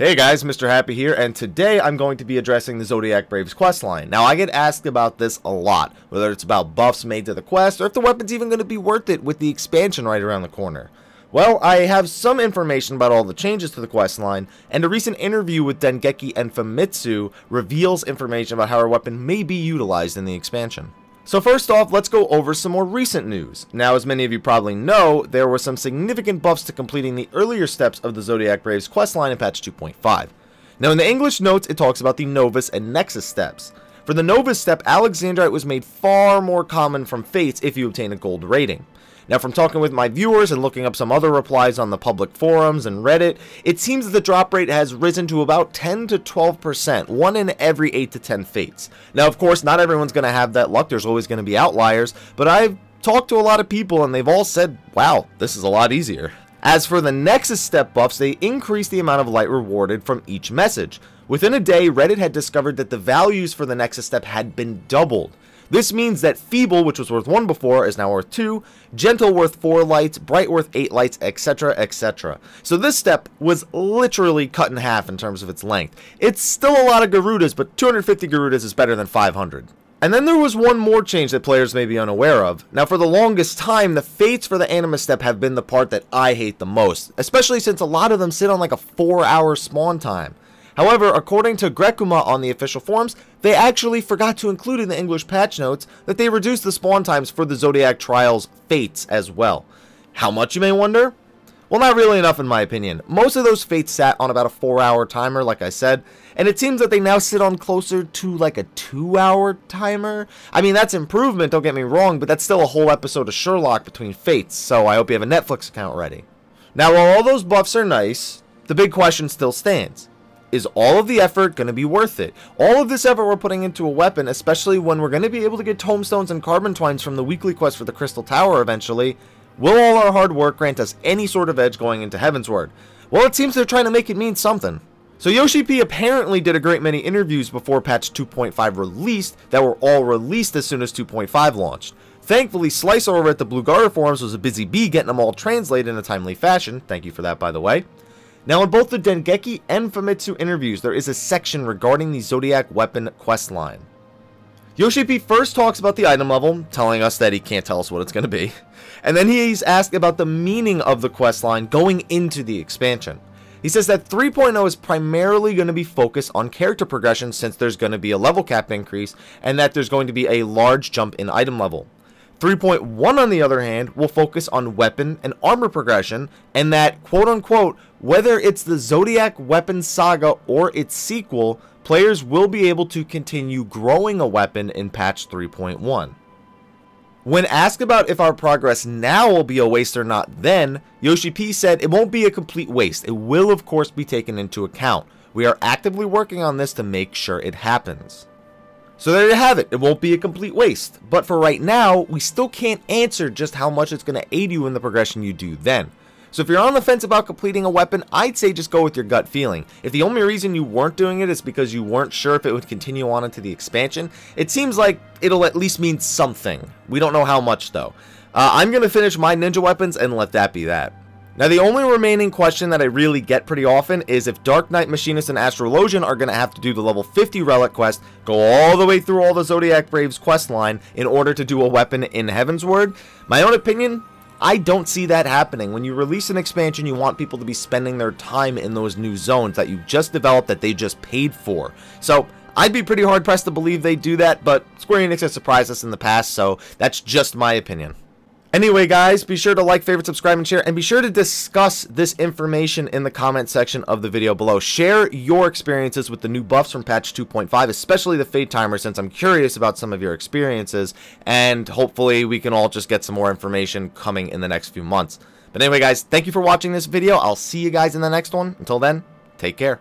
Hey guys, Mr. Happy here, and today I'm going to be addressing the Zodiac Braves questline. Now, I get asked about this a lot, whether it's about buffs made to the quest, or if the weapon's even going to be worth it with the expansion right around the corner. Well, I have some information about all the changes to the questline, and a recent interview with Dengeki and Famitsu reveals information about how our weapon may be utilized in the expansion. So first off, let's go over some more recent news. Now, as many of you probably know, there were some significant buffs to completing the earlier steps of the Zodiac Braves questline in patch 2.5. Now, in the English notes, it talks about the Novus and Nexus steps. For the Novus step, Alexandrite was made far more common from Fates if you obtain a gold rating. Now, from talking with my viewers and looking up some other replies on the public forums and Reddit, it seems that the drop rate has risen to about 10 to 12%, 1 in every 8 to 10 fates. Now, of course, not everyone's going to have that luck. There's always going to be outliers, but I've talked to a lot of people and they've all said, wow, this is a lot easier. As for the Nexus step buffs, they increase the amount of light rewarded from each message. Within a day, Reddit had discovered that the values for the Nexus step had been doubled. This means that Feeble, which was worth 1 before, is now worth 2, Gentle worth 4 lights, Bright worth 8 lights, etc, etc. So this step was literally cut in half in terms of its length. It's still a lot of Garudas, but 250 Garudas is better than 500. And then there was one more change that players may be unaware of. Now, for the longest time, the fates for the Anima step have been the part that I hate the most, especially since a lot of them sit on like a 4-hour spawn time. However, according to Grekuma on the official forums, they actually forgot to include in the English patch notes that they reduced the spawn times for the Zodiac Trials Fates as well. How much, you may wonder? Well, not really enough in my opinion. Most of those Fates sat on about a 4-hour timer, like I said, and it seems that they now sit on closer to like a 2-hour timer. I mean, that's improvement, don't get me wrong, but that's still a whole episode of Sherlock between Fates, so I hope you have a Netflix account ready. Now, while all those buffs are nice, the big question still stands. Is all of the effort going to be worth it? All of this effort we're putting into a weapon, especially when we're going to be able to get tomestones and carbon twines from the weekly quest for the Crystal Tower eventually, will all our hard work grant us any sort of edge going into Heavensward? Well, it seems they're trying to make it mean something. So Yoshi P apparently did a great many interviews before patch 2.5 released that were all released as soon as 2.5 launched. Thankfully, Slicer over at the Blue Garter forums was a busy bee getting them all translated in a timely fashion. Thank you for that, by the way. Now, in both the Dengeki and Famitsu interviews, there is a section regarding the Zodiac weapon questline. Yoshi P first talks about the item level, telling us that he can't tell us what it's going to be, and then he's asked about the meaning of the questline going into the expansion. He says that 3.0 is primarily going to be focused on character progression since there's going to be a level cap increase, and that there's going to be a large jump in item level. 3.1, on the other hand, will focus on weapon and armor progression, and that, quote-unquote, whether it's the Zodiac Weapon Saga or its sequel, players will be able to continue growing a weapon in patch 3.1. When asked about if our progress now will be a waste or not then, Yoshi P said it won't be a complete waste. It will, of course, be taken into account. We are actively working on this to make sure it happens. So there you have it. It won't be a complete waste. But for right now, we still can't answer just how much it's going to aid you in the progression you do then. So if you're on the fence about completing a weapon, I'd say just go with your gut feeling. If the only reason you weren't doing it is because you weren't sure if it would continue on into the expansion, it seems like it'll at least mean something. We don't know how much though. I'm going to finish my ninja weapons and let that be that. Now, the only remaining question that I really get pretty often is if Dark Knight Machinist and Astrologian are going to have to do the level 50 relic quest, go all the way through all the Zodiac Braves questline in order to do a weapon in Heavensward. My own opinion, I don't see that happening. When you release an expansion, you want people to be spending their time in those new zones that you just developed that they just paid for. So I'd be pretty hard pressed to believe they do that, but Square Enix has surprised us in the past, so that's just my opinion. Anyway, guys, be sure to like, favorite, subscribe, and share, and be sure to discuss this information in the comment section of the video below. Share your experiences with the new buffs from patch 2.5, especially the Fate Timer, since I'm curious about some of your experiences, and hopefully we can all just get some more information coming in the next few months. But anyway, guys, thank you for watching this video. I'll see you guys in the next one. Until then, take care.